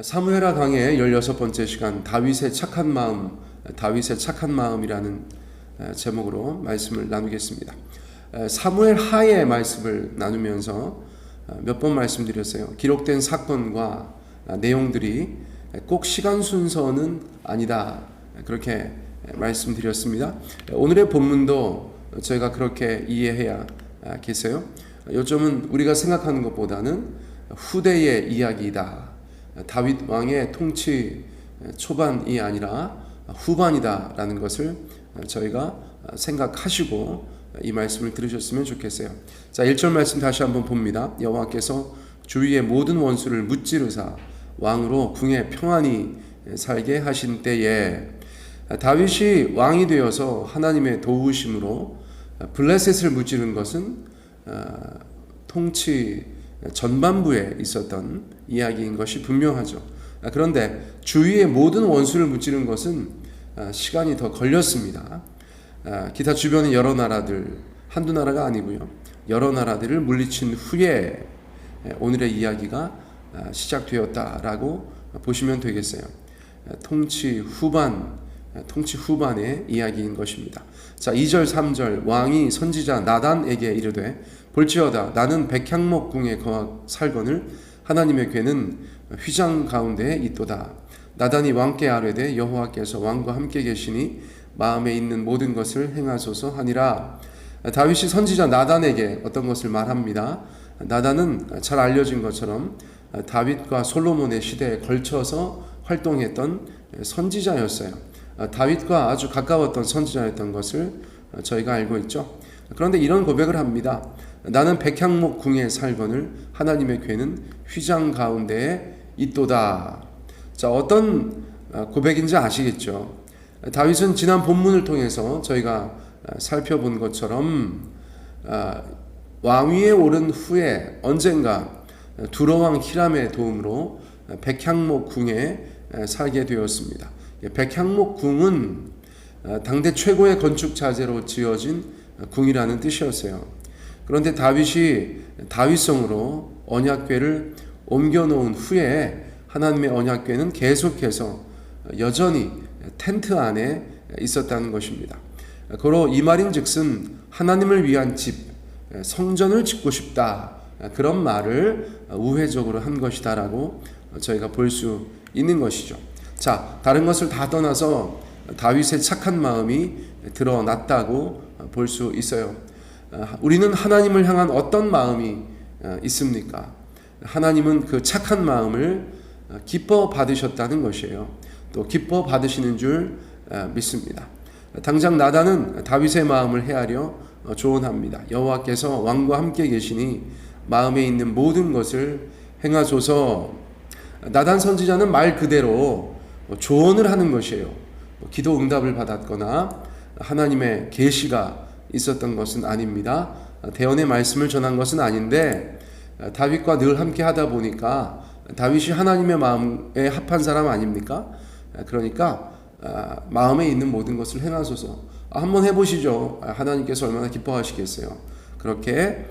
사무엘하 강의 16번째 시간 다윗의 착한 마음이라는 제목으로 말씀을 나누겠습니다. 사무엘 하의 말씀을 나누면서 몇 번 말씀드렸어요. 기록된 사건과 내용들이 꼭 시간 순서는 아니다, 그렇게 말씀드렸습니다. 오늘의 본문도 저희가 그렇게 이해해야겠어요. 요점은 우리가 생각하는 것보다는 후대의 이야기이다. 다윗 왕의 통치 초반이 아니라 후반이다라는 것을 저희가 생각하시고 이 말씀을 들으셨으면 좋겠어요. 자, 1절 말씀 다시 한번 봅니다. 여호와께서 주위의 모든 원수를 무찌르사 왕으로 궁에 평안히 살게 하신 때에, 다윗이 왕이 되어서 하나님의 도우심으로 블레셋을 무찌른 것은 통치 전반부에 있었던 이야기인 것이 분명하죠. 그런데 주위의 모든 원수를 무찌른 것은 시간이 더 걸렸습니다. 기타 주변의 여러 나라들, 한두 나라가 아니고요, 여러 나라들을 물리친 후에 오늘의 이야기가 시작되었다라고 보시면 되겠어요. 통치 후반의 이야기인 것입니다. 자, 2절 3절 왕이 선지자 나단에게 이르되 볼지어다 나는 백향목 궁에 살거늘 하나님의 궤는 휘장 가운데에 있도다. 나단이 왕께 아뢰되 여호와께서 왕과 함께 계시니 마음에 있는 모든 것을 행하소서 하니라. 다윗이 선지자 나단에게 어떤 것을 말합니다. 나단은 잘 알려진 것처럼 다윗과 솔로몬의 시대에 걸쳐서 활동했던 선지자였어요. 다윗과 아주 가까웠던 선지자였던 것을 저희가 알고 있죠. 그런데 이런 고백을 합니다. 나는 백향목 궁에 살거늘 하나님의 궤는 휘장 가운데에 있도다. 자, 어떤 고백인지 아시겠죠? 다윗은 지난 본문을 통해서 저희가 살펴본 것처럼 왕위에 오른 후에 언젠가 두로왕 히람의 도움으로 백향목 궁에 살게 되었습니다. 백향목 궁은 당대 최고의 건축 자재로 지어진 궁이라는 뜻이었어요. 그런데 다윗이 다윗성으로 언약궤를 옮겨놓은 후에 하나님의 언약궤는 계속해서 여전히 텐트 안에 있었다는 것입니다. 고로 이 말인즉슨 하나님을 위한 집, 성전을 짓고 싶다, 그런 말을 우회적으로 한 것이다라고 저희가 볼 수 있는 것이죠. 자, 다른 것을 다 떠나서 다윗의 착한 마음이 드러났다고 볼 수 있어요. 우리는 하나님을 향한 어떤 마음이 있습니까? 하나님은 그 착한 마음을 기뻐 받으셨다는 것이에요. 또 기뻐 받으시는 줄 믿습니다. 당장 나단은 다윗의 마음을 헤아려 조언합니다. 여호와께서 왕과 함께 계시니 마음에 있는 모든 것을 행하소서. 나단 선지자는 말 그대로 조언을 하는 것이에요. 기도 응답을 받았거나 하나님의 계시가 있었던 것은 아닙니다. 대언의 말씀을 전한 것은 아닌데, 다윗과 늘 함께 하다 보니까 다윗이 하나님의 마음에 합한 사람 아닙니까? 그러니까 마음에 있는 모든 것을 행하소서. 한번 해보시죠. 하나님께서 얼마나 기뻐하시겠어요. 그렇게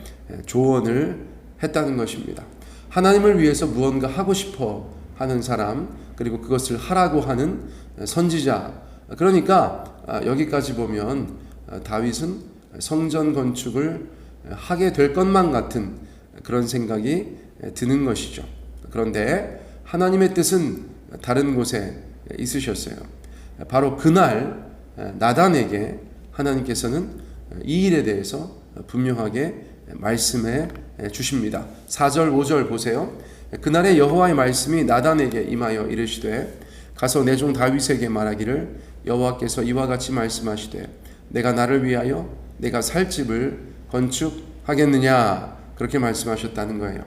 조언을 했다는 것입니다. 하나님을 위해서 무언가 하고 싶어 하는 사람, 그리고 그것을 하라고 하는 선지자. 그러니까 여기까지 보면 다윗은 성전 건축을 하게 될 것만 같은 그런 생각이 드는 것이죠. 그런데 하나님의 뜻은 다른 곳에 있으셨어요. 바로 그날 나단에게 하나님께서는 이 일에 대해서 분명하게 말씀해 주십니다. 4절 5절 보세요. 그날에 여호와의 말씀이 나단에게 임하여 이르시되 가서 내 종 다윗에게 말하기를 여호와께서 이와 같이 말씀하시되 내가 나를 위하여 내가 살 집을 건축하겠느냐, 그렇게 말씀하셨다는 거예요.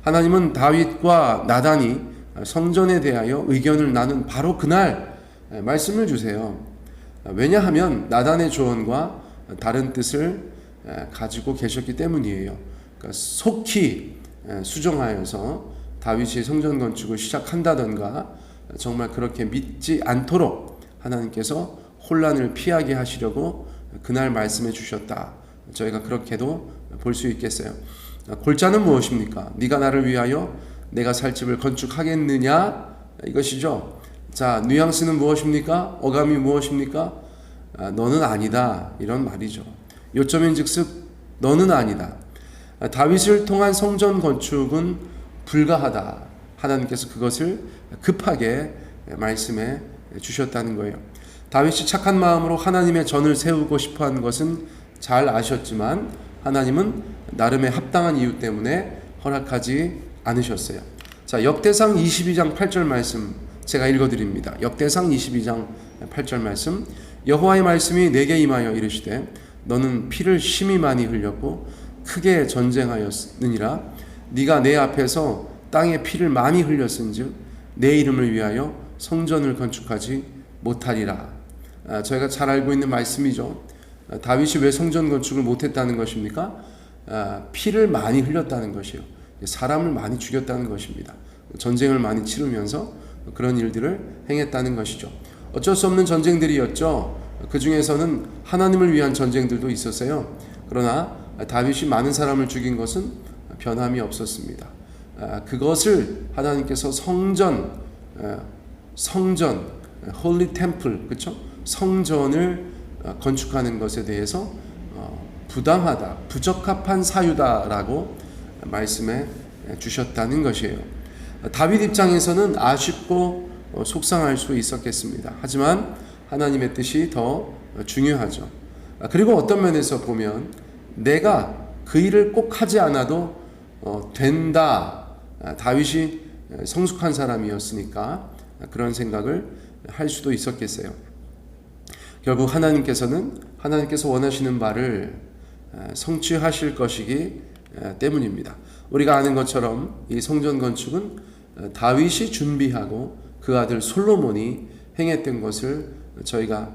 하나님은 다윗과 나단이 성전에 대하여 의견을 나눈 바로 그날 말씀을 주세요. 왜냐하면 나단의 조언과 다른 뜻을 가지고 계셨기 때문이에요. 그러니까 속히 수정하여서 다윗이 성전 건축을 시작한다던가 정말 그렇게 믿지 않도록 하나님께서 혼란을 피하게 하시려고 그날 말씀해 주셨다. 저희가 그렇게도 볼 수 있겠어요. 골자는 무엇입니까? 네가 나를 위하여 내가 살 집을 건축하겠느냐 이것이죠. 자, 뉘앙스는 무엇입니까? 어감이 무엇입니까? 너는 아니다 이런 말이죠. 요점인즉슨 너는 아니다. 다윗을 통한 성전 건축은 불가하다. 하나님께서 그것을 급하게 말씀해 주셨다는 거예요. 다윗이 착한 마음으로 하나님의 전을 세우고 싶어한 것은 잘 아셨지만 하나님은 나름의 합당한 이유 때문에 허락하지 않으셨어요. 자, 역대상 22장 8절 말씀 제가 읽어드립니다. 역대상 22장 8절 말씀. 여호와의 말씀이 내게 임하여 이르시되 너는 피를 심히 많이 흘렸고 크게 전쟁하였느니라. 네가 내 앞에서 땅에 피를 많이 흘렸은즉 내 이름을 위하여 성전을 건축하지 못하리라. 저희가 잘 알고 있는 말씀이죠. 다윗이 왜 성전 건축을 못했다는 것입니까? 피를 많이 흘렸다는 것이요. 사람을 많이 죽였다는 것입니다. 전쟁을 많이 치르면서 그런 일들을 행했다는 것이죠. 어쩔 수 없는 전쟁들이었죠. 그 중에서는 하나님을 위한 전쟁들도 있었어요. 그러나 다윗이 많은 사람을 죽인 것은 변함이 없었습니다. 그것을 하나님께서 성전, 홀리 템플, 그렇죠? 성전을 건축하는 것에 대해서 부당하다, 부적합한 사유다라고 말씀해 주셨다는 것이에요. 다윗 입장에서는 아쉽고 속상할 수 있었겠습니다. 하지만 하나님의 뜻이 더 중요하죠. 그리고 어떤 면에서 보면 내가 그 일을 꼭 하지 않아도 된다. 다윗이 성숙한 사람이었으니까 그런 생각을 할 수도 있었겠어요. 결국 하나님께서 원하시는 바를 성취하실 것이기 때문입니다. 우리가 아는 것처럼 이 성전 건축은 다윗이 준비하고 그 아들 솔로몬이 행했던 것을 저희가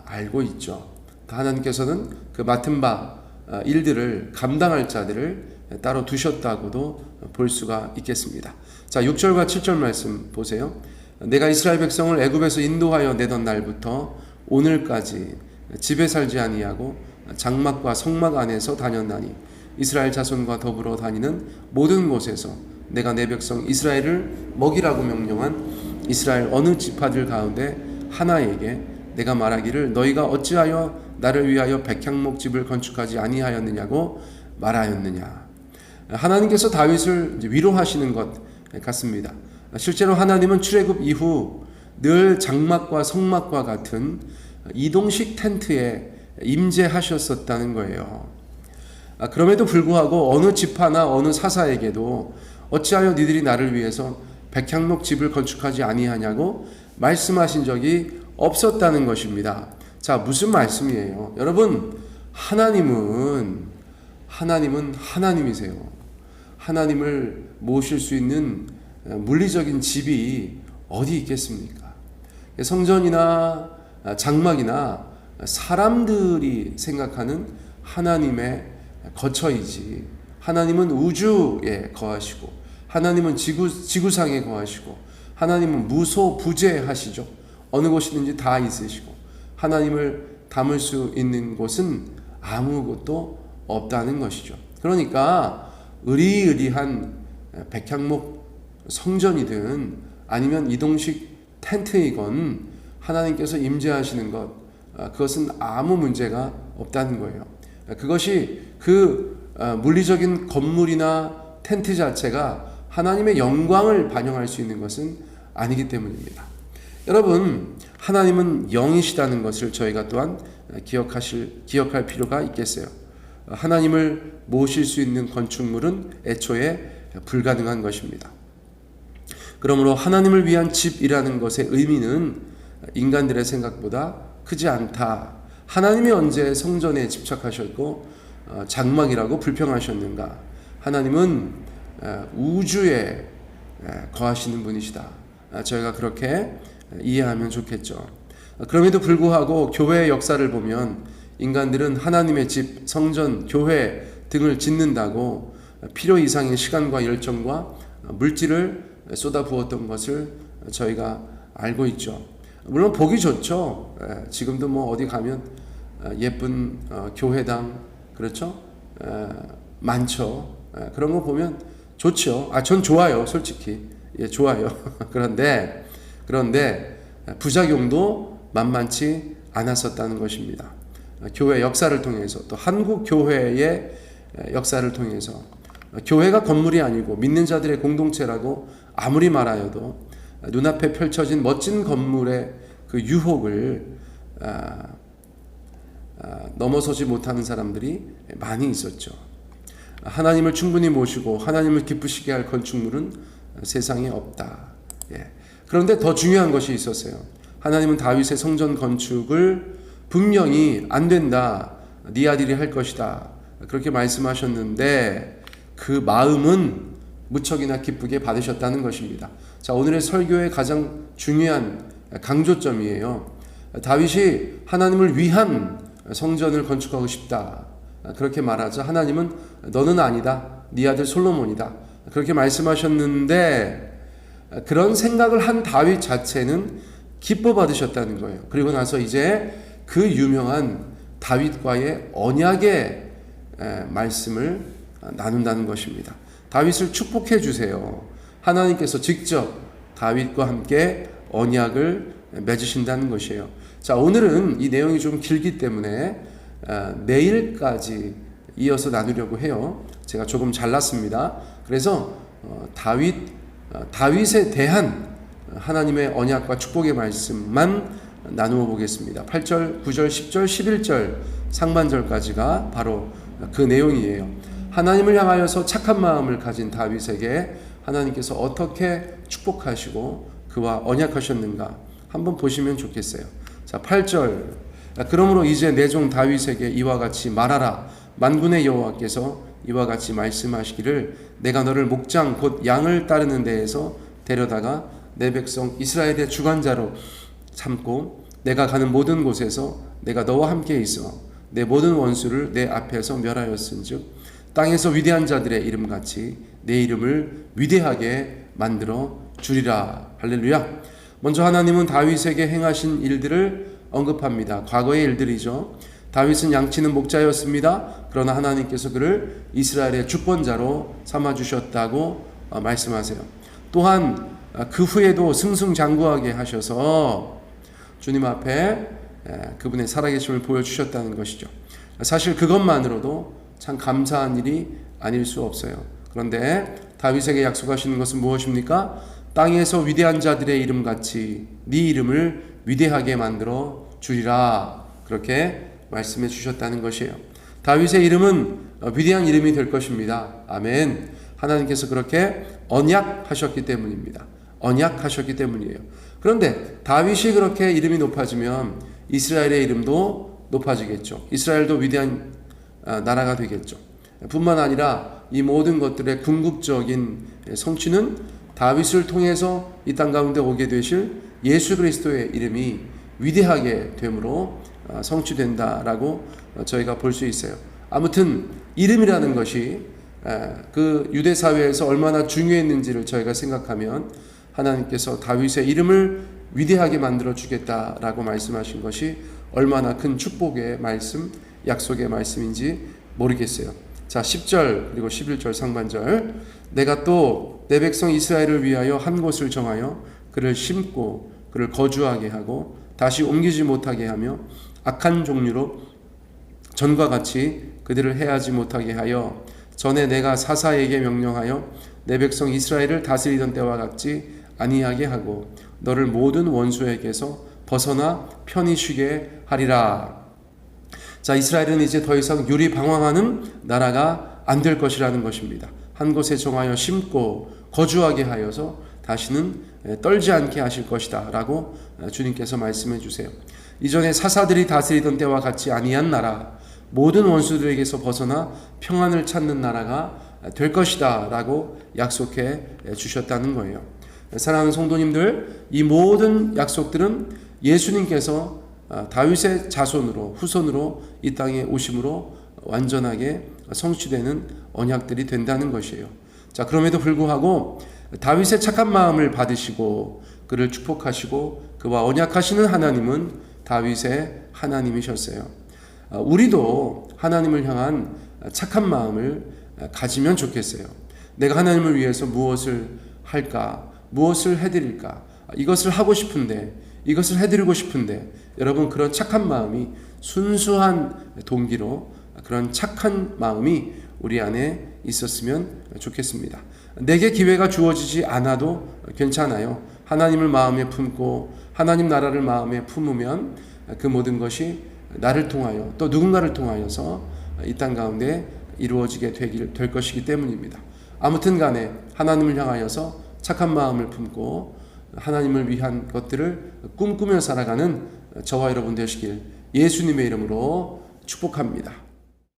알고 있죠. 하나님께서는 그 맡은 바 일들을 감당할 자들을 따로 두셨다고도 볼 수가 있겠습니다. 자, 6절과 7절 말씀 보세요. 내가 이스라엘 백성을 애굽에서 인도하여 내던 날부터 오늘까지 집에 살지 아니하고 장막과 성막 안에서 다녔나니 이스라엘 자손과 더불어 다니는 모든 곳에서 내가 내 백성 이스라엘을 먹이라고 명령한 이스라엘 어느 지파들 가운데 하나에게 내가 말하기를 너희가 어찌하여 나를 위하여 백향목 집을 건축하지 아니하였느냐고 말하였느냐. 하나님께서 다윗을 위로하시는 것 같습니다. 실제로 하나님은 출애굽 이후 늘 장막과 성막과 같은 이동식 텐트에 임재하셨었다는 거예요. 그럼에도 불구하고 어느 지파나 어느 사사에게도 어찌하여 니들이 나를 위해서 백향목 집을 건축하지 아니하냐고 말씀하신 적이 없었다는 것입니다. 자, 무슨 말씀이에요? 여러분, 하나님은 하나님이세요. 하나님을 모실 수 있는 물리적인 집이 어디 있겠습니까? 성전이나 장막이나 사람들이 생각하는 하나님의 거처이지, 하나님은 우주에 거하시고 하나님은 지구상에 거하시고 하나님은 무소부재하시죠. 어느 곳이든지 다 있으시고 하나님을 담을 수 있는 곳은 아무것도 없다는 것이죠. 그러니까 의리의리한 백향목 성전이든 아니면 이동식 텐트이건 하나님께서 임재하시는 것, 그것은 아무 문제가 없다는 거예요. 그것이 물리적인 건물이나 텐트 자체가 하나님의 영광을 반영할 수 있는 것은 아니기 때문입니다. 여러분, 하나님은 영이시다는 것을 저희가 또한 기억할 필요가 있겠어요. 하나님을 모실 수 있는 건축물은 애초에 불가능한 것입니다. 그러므로 하나님을 위한 집이라는 것의 의미는 인간들의 생각보다 크지 않다. 하나님이 언제 성전에 집착하셨고 장막이라고 불평하셨는가? 하나님은 우주에 거하시는 분이시다. 저희가 그렇게 이해하면 좋겠죠. 그럼에도 불구하고 교회의 역사를 보면 인간들은 하나님의 집, 성전, 교회 등을 짓는다고 필요 이상의 시간과 열정과 물질을 쏟아부었던 것을 저희가 알고 있죠. 물론 보기 좋죠. 지금도 어디 가면 예쁜 교회당, 그렇죠? 많죠. 그런 거 보면 좋죠. 전 좋아요. 솔직히. 예, 좋아요. 그런데 부작용도 만만치 않았었다는 것입니다. 교회 역사를 통해서 또 한국 교회의 역사를 통해서 교회가 건물이 아니고 믿는 자들의 공동체라고 아무리 말하여도 눈앞에 펼쳐진 멋진 건물의 그 유혹을 넘어서지 못하는 사람들이 많이 있었죠. 하나님을 충분히 모시고 하나님을 기쁘시게 할 건축물은 세상에 없다. 예. 그런데 더 중요한 것이 있었어요. 하나님은 다윗의 성전 건축을 분명히 안 된다. 네 아들이 할 것이다. 그렇게 말씀하셨는데 그 마음은 무척이나 기쁘게 받으셨다는 것입니다. 자, 오늘의 설교의 가장 중요한 강조점이에요. 다윗이 하나님을 위한 성전을 건축하고 싶다. 그렇게 말하자 하나님은 너는 아니다. 네 아들 솔로몬이다. 그렇게 말씀하셨는데 그런 생각을 한 다윗 자체는 기뻐 받으셨다는 거예요. 그리고 나서 이제 그 유명한 다윗과의 언약의 말씀을 나눈다는 것입니다. 다윗을 축복해 주세요. 하나님께서 직접 다윗과 함께 언약을 맺으신다는 것이에요. 자, 오늘은 이 내용이 좀 길기 때문에 내일까지 이어서 나누려고 해요. 제가 조금 잘랐습니다. 그래서 다윗에 대한 하나님의 언약과 축복의 말씀만 나누어 보겠습니다. 8절, 9절, 10절, 11절 상반절까지가 바로 그 내용이에요. 하나님을 향하여서 착한 마음을 가진 다윗에게 하나님께서 어떻게 축복하시고 그와 언약하셨는가 한번 보시면 좋겠어요. 자, 8절. 그러므로 이제 내 종 다윗에게 이와 같이 말하라. 만군의 여호와께서 이와 같이 말씀하시기를 내가 너를 목장 곧 양을 따르는 데에서 데려다가 내 백성 이스라엘의 주관자로 삼고 내가 가는 모든 곳에서 내가 너와 함께 있어 내 모든 원수를 내 앞에서 멸하였은즉 땅에서 위대한 자들의 이름같이 내 이름을 위대하게 만들어 주리라. 할렐루야. 먼저 하나님은 다윗에게 행하신 일들을 언급합니다. 과거의 일들이죠. 다윗은 양치는 목자였습니다. 그러나 하나님께서 그를 이스라엘의 주권자로 삼아주셨다고 말씀하세요. 또한 그 후에도 승승장구하게 하셔서 주님 앞에 그분의 살아계심을 보여주셨다는 것이죠. 사실 그것만으로도 참 감사한 일이 아닐 수 없어요. 그런데 다윗에게 약속하시는 것은 무엇입니까? 땅에서 위대한 자들의 이름같이 네 이름을 위대하게 만들어 주리라. 그렇게 말씀해 주셨다는 것이에요. 다윗의 이름은 위대한 이름이 될 것입니다. 아멘. 하나님께서 그렇게 언약하셨기 때문입니다. 언약하셨기 때문이에요. 그런데 다윗이 그렇게 이름이 높아지면 이스라엘의 이름도 높아지겠죠. 이스라엘도 위대한 나라가 되겠죠. 뿐만 아니라 이 모든 것들의 궁극적인 성취는 다윗을 통해서 이 땅 가운데 오게 되실 예수 그리스도의 이름이 위대하게 됨으로 성취된다라고 저희가 볼 수 있어요. 아무튼 이름이라는 것이 그 유대 사회에서 얼마나 중요했는지를 저희가 생각하면 하나님께서 다윗의 이름을 위대하게 만들어 주겠다라고 말씀하신 것이 얼마나 큰 축복의 말씀, 약속의 말씀인지 모르겠어요. 자, 10절 그리고 11절 상반절. 내가 또 내 백성 이스라엘을 위하여 한 곳을 정하여 그를 심고 그를 거주하게 하고 다시 옮기지 못하게 하며 악한 종류로 전과 같이 그들을 해하지 못하게 하여 전에 내가 사사에게 명령하여 내 백성 이스라엘을 다스리던 때와 같이 아니하게 하고 너를 모든 원수에게서 벗어나 편히 쉬게 하리라. 자, 이스라엘은 이제 더 이상 유리방황하는 나라가 안 될 것이라는 것입니다. 한 곳에 정하여 심고 거주하게 하여서 다시는 떨지 않게 하실 것이다 라고 주님께서 말씀해 주세요. 이전에 사사들이 다스리던 때와 같이 아니한 나라, 모든 원수들에게서 벗어나 평안을 찾는 나라가 될 것이다 라고 약속해 주셨다는 거예요. 사랑하는 성도님들, 이 모든 약속들은 예수님께서 다윗의 자손으로 후손으로 이 땅에 오심으로 완전하게 성취되는 언약들이 된다는 것이에요. 자, 그럼에도 불구하고 다윗의 착한 마음을 받으시고 그를 축복하시고 그와 언약하시는 하나님은 다윗의 하나님이셨어요. 우리도 하나님을 향한 착한 마음을 가지면 좋겠어요. 내가 하나님을 위해서 무엇을 할까? 무엇을 해드릴까? 이것을 하고 싶은데, 이것을 해드리고 싶은데, 여러분 그런 착한 마음이, 순수한 동기로 그런 착한 마음이 우리 안에 있었으면 좋겠습니다. 내게 기회가 주어지지 않아도 괜찮아요. 하나님을 마음에 품고 하나님 나라를 마음에 품으면 그 모든 것이 나를 통하여 또 누군가를 통하여서 이 땅 가운데 이루어지게 될 것이기 때문입니다. 아무튼 간에 하나님을 향하여서 착한 마음을 품고 하나님을 위한 것들을 꿈꾸며 살아가는 저와 여러분 되시길 예수님의 이름으로 축복합니다.